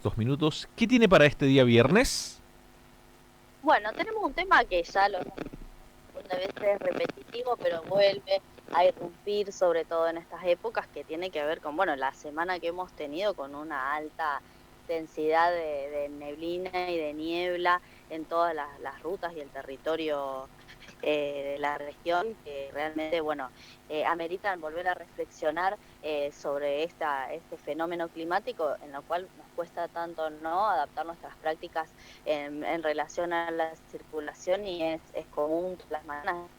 estos minutos. ¿Qué tiene para este día viernes? Bueno, tenemos un tema que ya lo hemos una vez es repetitivo, pero vuelve a irrumpir, sobre todo en estas épocas, que tiene que ver con, bueno, la semana que hemos tenido con una alta densidad de neblina y de niebla en todas las rutas y el territorio de la región, que realmente, bueno, ameritan volver a reflexionar sobre este fenómeno climático en lo cual nos cuesta tanto no adaptar nuestras prácticas en relación a la circulación, y es común todas las mañanas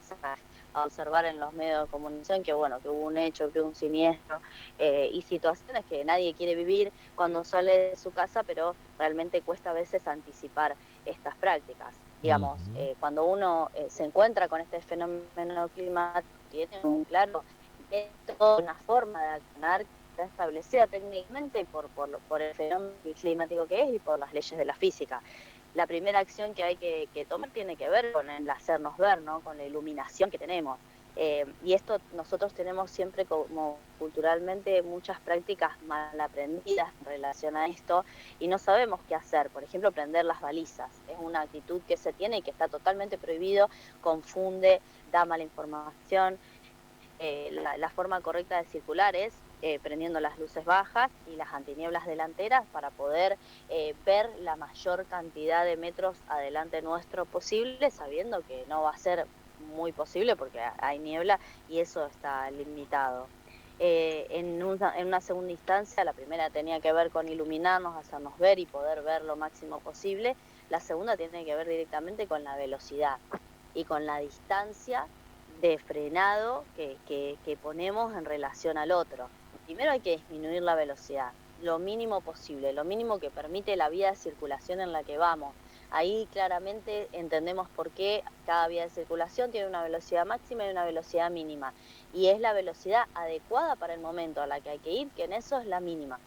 a observar en los medios de comunicación que bueno, que hubo un hecho, que hubo un siniestro, y situaciones que nadie quiere vivir cuando sale de su casa, pero realmente cuesta a veces anticipar estas prácticas. Digamos, Ujú. cuando uno se encuentra con este fenómeno climático, tiene un claro método, una forma de accionar que está establecida técnicamente por el fenómeno climático que es y por las leyes de la física. La primera acción que hay que tomar tiene que ver con el hacernos ver, ¿no? Con la iluminación que tenemos. Y esto nosotros tenemos siempre como culturalmente muchas prácticas mal aprendidas en relación a esto y no sabemos qué hacer. Por ejemplo, prender las balizas. Es una actitud que se tiene y que está totalmente prohibido, confunde, da mala información. La forma correcta de circular es prendiendo las luces bajas y las antinieblas delanteras para poder ver la mayor cantidad de metros adelante nuestro posible, sabiendo que no va a ser muy posible porque hay niebla y eso está limitado. En una segunda instancia, la primera tenía que ver con iluminarnos, hacernos ver y poder ver lo máximo posible. La segunda tiene que ver directamente con la velocidad y con la distancia de frenado que ponemos en relación al otro. Primero hay que disminuir la velocidad, lo mínimo posible, lo mínimo que permite la vía de circulación en la que vamos. Ahí claramente entendemos por qué cada vía de circulación tiene una velocidad máxima y una velocidad mínima. Y es la velocidad adecuada para el momento a la que hay que ir, que en eso es la mínima.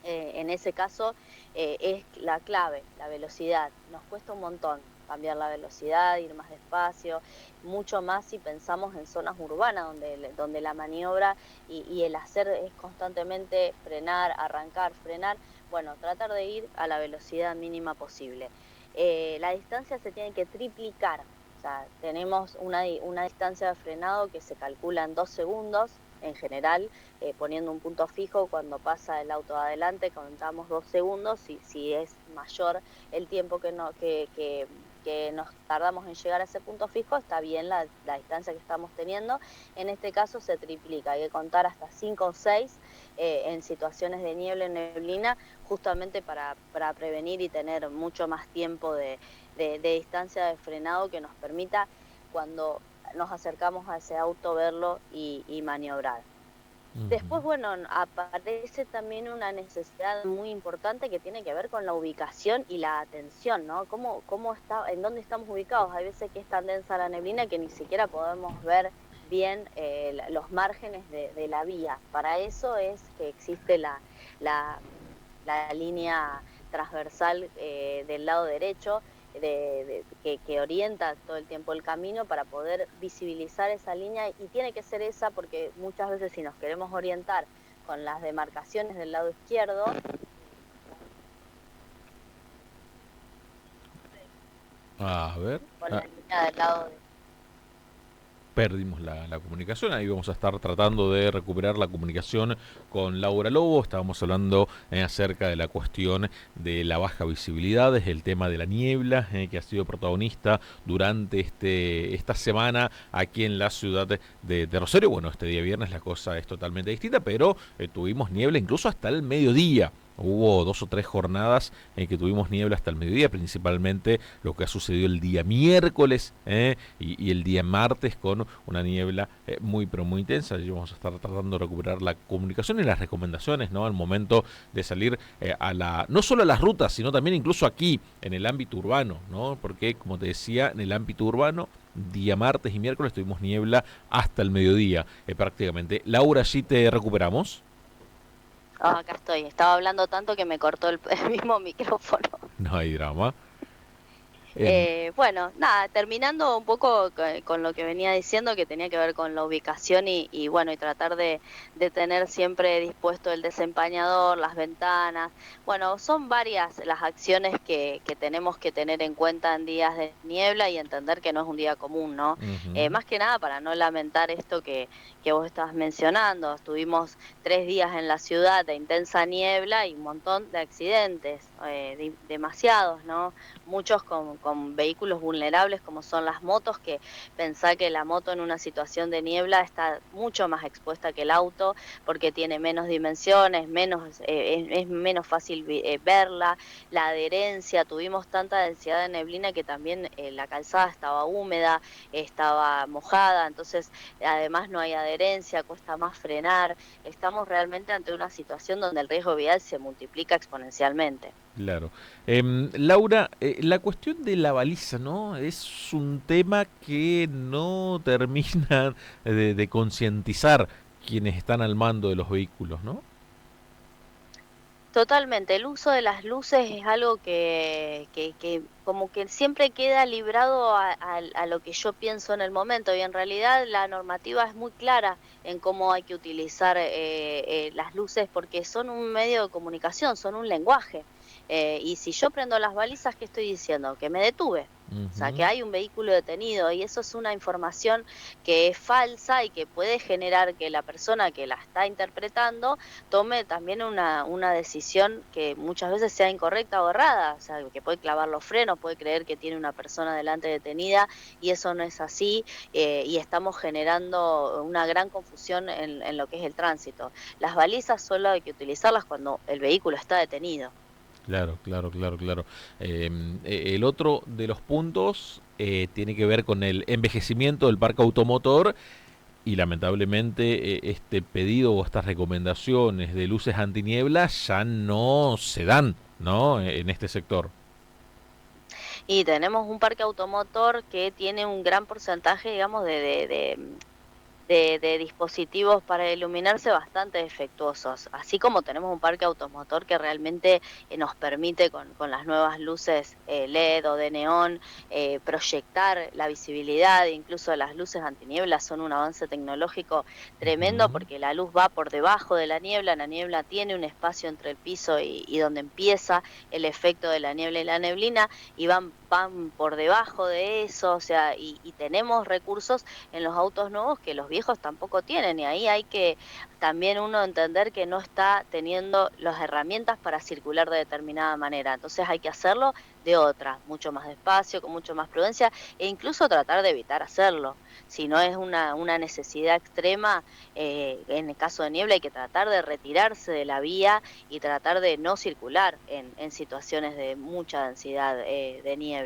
En ese caso es la clave, la velocidad. Nos cuesta un montón cambiar la velocidad, ir más despacio, mucho más si pensamos en zonas urbanas donde la maniobra y el hacer es constantemente frenar, arrancar, frenar. Bueno, tratar de ir a la velocidad mínima posible. La distancia se tiene que triplicar. O sea, tenemos una distancia de frenado que se calcula en 2 segundos en general, poniendo un punto fijo cuando pasa el auto adelante, contamos 2 segundos, si es mayor el tiempo que nos tardamos en llegar a ese punto fijo, está bien la distancia que estamos teniendo. En este caso se triplica, hay que contar hasta 5 o 6 en situaciones de niebla y neblina, justamente para prevenir y tener mucho más tiempo de distancia de frenado que nos permita cuando nos acercamos a ese auto verlo y maniobrar. Ujú. Después, bueno, aparece también una necesidad muy importante que tiene que ver con la ubicación y la atención, ¿no? ¿Cómo está, en dónde estamos ubicados? Hay veces que es tan densa la neblina que ni siquiera podemos ver bien los márgenes de la vía. Para eso es que existe la, la línea transversal del lado derecho que orienta todo el tiempo el camino para poder visibilizar esa línea, y tiene que ser esa porque muchas veces si nos queremos orientar con las demarcaciones del lado izquierdo, A ver. con la línea del lado de... Perdimos la comunicación. Ahí vamos a estar tratando de recuperar la comunicación con Laura Lobo. Estábamos hablando acerca de la cuestión de la baja visibilidad, es el tema de la niebla que ha sido protagonista durante esta semana aquí en la ciudad de Rosario. Bueno, este día viernes la cosa es totalmente distinta, pero tuvimos niebla incluso hasta el mediodía. Hubo 2 o 3 jornadas en que tuvimos niebla hasta el mediodía, principalmente lo que ha sucedido el día miércoles y el día martes con una niebla muy pero muy intensa. Y vamos a estar tratando de recuperar la comunicación y las recomendaciones, ¿no? Al momento de salir no solo a las rutas, sino también incluso aquí en el ámbito urbano, ¿no? Porque como te decía, en el ámbito urbano día martes y miércoles tuvimos niebla hasta el mediodía prácticamente. Laura, ¿allí te recuperamos? Oh, acá estoy, estaba hablando tanto que me cortó el, el mismo micrófono. No hay drama. Em, Bueno, nada, terminando un poco con lo que venía diciendo, que tenía que ver con la ubicación y bueno, y tratar de tener siempre dispuesto el desempañador, las ventanas. Bueno, son varias las acciones que tenemos que tener en cuenta en días de niebla y entender que no es un día común, ¿no? Ujú. Más que nada para no lamentar esto que vos estás mencionando. Estuvimos 3 días en la ciudad de intensa niebla y un montón de accidentes, demasiados, ¿no? Muchos con vehículos vulnerables como son las motos, que pensá que la moto en una situación de niebla está mucho más expuesta que el auto porque tiene menos dimensiones, es menos fácil verla, la adherencia, tuvimos tanta densidad de neblina que también la calzada estaba húmeda, estaba mojada, entonces además no hay adherencia, cuesta más frenar, estamos realmente ante una situación donde el riesgo vial se multiplica exponencialmente. Claro. Laura, la cuestión de la baliza, ¿no? Es un tema que no termina de concientizar quienes están al mando de los vehículos, ¿no? Totalmente, el uso de las luces es algo que como que siempre queda librado a lo que yo pienso en el momento y en realidad la normativa es muy clara en cómo hay que utilizar las luces porque son un medio de comunicación, son un lenguaje. Y si yo prendo las balizas, ¿qué estoy diciendo? Que me detuve. O sea, que Ujú. hay un vehículo detenido y eso es una información que es falsa y que puede generar que la persona que la está interpretando tome también una decisión que muchas veces sea incorrecta o errada, o sea, que puede clavar los frenos, puede creer que tiene una persona delante detenida y eso no es así, y estamos generando una gran confusión en lo que es el tránsito. Las balizas solo hay que utilizarlas cuando el vehículo está detenido. Claro, claro, claro, claro. El otro de los puntos tiene que ver con el envejecimiento del parque automotor y lamentablemente este pedido o estas recomendaciones de luces antiniebla ya no se dan, ¿no? En este sector. Y tenemos un parque automotor que tiene un gran porcentaje, digamos, de dispositivos para iluminarse bastante defectuosos, así como tenemos un parque automotor que realmente nos permite con las nuevas luces LED o de neón proyectar la visibilidad, incluso las luces antinieblas son un avance tecnológico tremendo Ujú. porque la luz va por debajo de la niebla tiene un espacio entre el piso y donde empieza el efecto de la niebla y la neblina y van por debajo de eso, o sea, y tenemos recursos en los autos nuevos que los viejos tampoco tienen. Y ahí hay que también uno entender que no está teniendo las herramientas para circular de determinada manera. Entonces hay que hacerlo de otra, mucho más despacio, con mucho más prudencia e incluso tratar de evitar hacerlo. Si no es una necesidad extrema, en el caso de niebla hay que tratar de retirarse de la vía y tratar de no circular en situaciones de mucha densidad de niebla.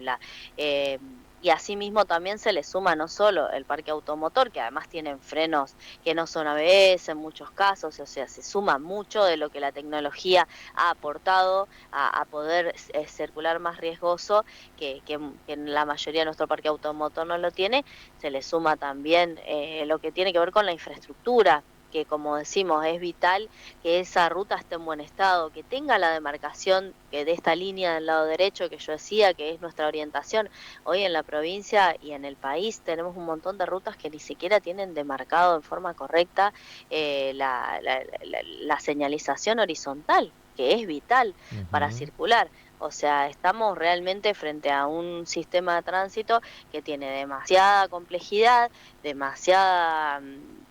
Eh, y asimismo también se le suma no solo el parque automotor, que además tienen frenos que no son ABS en muchos casos, o sea, se suma mucho de lo que la tecnología ha aportado a poder circular más riesgoso, que en la mayoría de nuestro parque automotor no lo tiene, se le suma también lo que tiene que ver con la infraestructura que como decimos es vital que esa ruta esté en buen estado, que tenga la demarcación que de esta línea del lado derecho que yo decía, que es nuestra orientación. Hoy en la provincia y en el país tenemos un montón de rutas que ni siquiera tienen demarcado en forma correcta la señalización horizontal, que es vital para Ujú. circular. O sea, estamos realmente frente a un sistema de tránsito que tiene demasiada complejidad, demasiada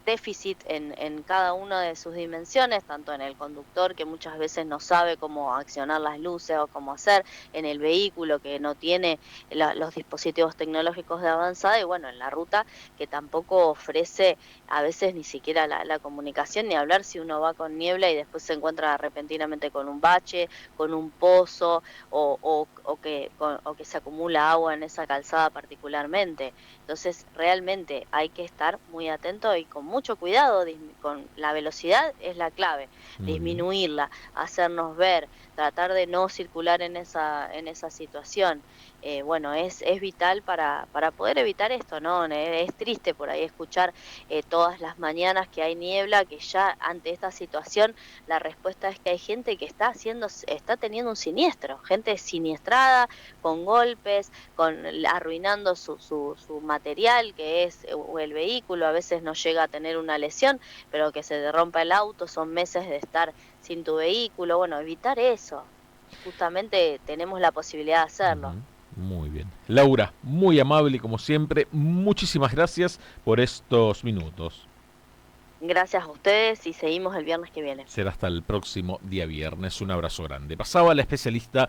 déficit en cada una de sus dimensiones, tanto en el conductor que muchas veces no sabe cómo accionar las luces o cómo hacer, en el vehículo que no tiene los dispositivos tecnológicos de avanzada y bueno, en la ruta que tampoco ofrece a veces ni siquiera la comunicación, ni hablar si uno va con niebla y después se encuentra repentinamente con un bache, con un pozo o que se acumula agua en esa calzada particularmente. Entonces, realmente hay que estar muy atento y con mucho cuidado, con la velocidad es la clave, Muy bien. disminuirla, hacernos ver, tratar de no circular en esa situación. Bueno, es vital para poder evitar esto, ¿no? Es triste por ahí escuchar todas las mañanas que hay niebla, que ya ante esta situación la respuesta es que hay gente que está teniendo un siniestro, gente siniestrada, con golpes, arruinando su material, que es o el vehículo, a veces no llega a tener una lesión, pero que se derrumpa el auto, son meses de estar sin tu vehículo. Bueno, evitar eso. Justamente tenemos la posibilidad de hacerlo. Ujú. Muy bien. Laura, muy amable como siempre. Muchísimas gracias por estos minutos. Gracias a ustedes y seguimos el viernes que viene. Será hasta el próximo día viernes. Un abrazo grande. Pasaba la especialista